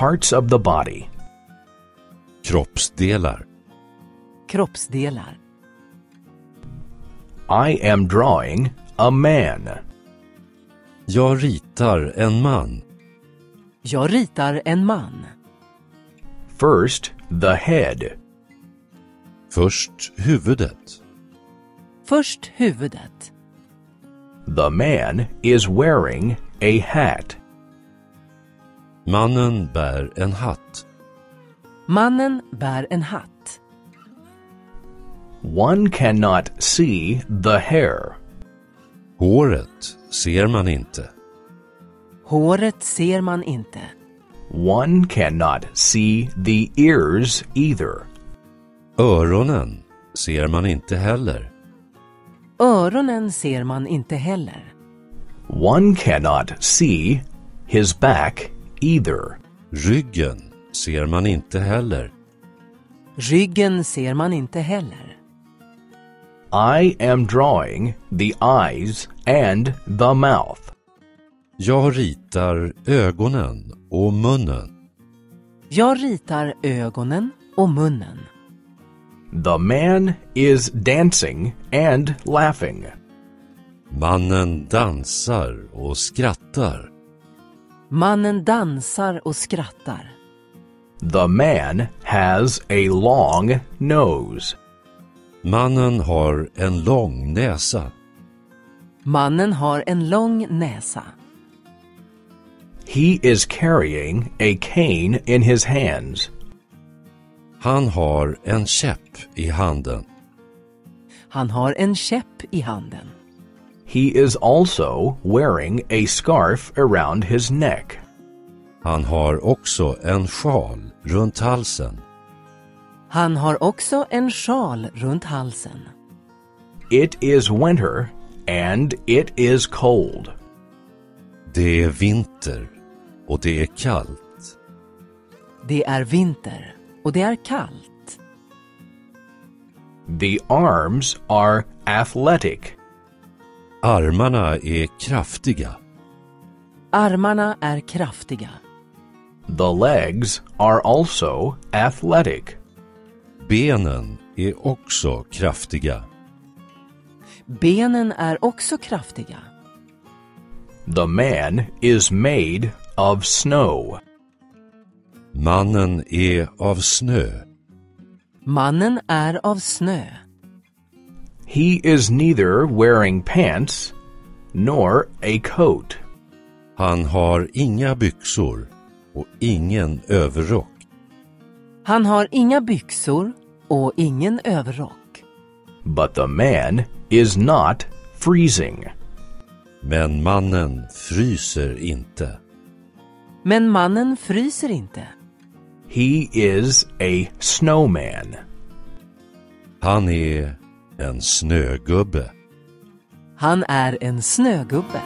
parts of the body. Kroppsdelar. Kroppsdelar. I am drawing a man. Jag ritar en man. Jag ritar en man. First, the head. Först huvudet. Först huvudet. The man is wearing a hat. Mannen bär en hatt. Mannen bär en hatt. One cannot see the hair. Håret ser man inte. Håret ser man inte. One cannot see the ears either. Öronen ser man inte heller. Öronen ser man inte heller. One cannot see his back either. Ryggen ser man inte heller. Ryggen ser man inte heller. I am drawing the eyes and the mouth. Jag ritar ögonen och munnen. Jag ritar ögonen och munnen. The man is dancing and laughing. Mannen dansar och skrattar. Mannen dansar och skrattar. The man has a long nose. Mannen har en lång näsa. Mannen har en lång näsa. He is carrying a cane in his hands. Han har en käpp i handen. Han har en käpp i handen. He is also wearing a scarf around his neck. Han har också en sjal runt halsen. Han har också en sjal runt halsen. It is winter and it is cold. Det är vinter och det är kallt. Det är vinter och det är kallt. The arms are athletic. Armarna är kraftiga. Armarna är kraftiga. The legs are also athletic. Benen är också kraftiga. Benen är också kraftiga. The man is made of snow. Mannen är av snö. Mannen är av snö. He is neither wearing pants nor a coat. Han har inga byxor och ingen överrock. Han har inga byxor och ingen överrock. But the man is not freezing. Men mannen fryser inte. Men mannen fryser inte. He is a snowman. Han är en snögubbe. Han är en snögubbe.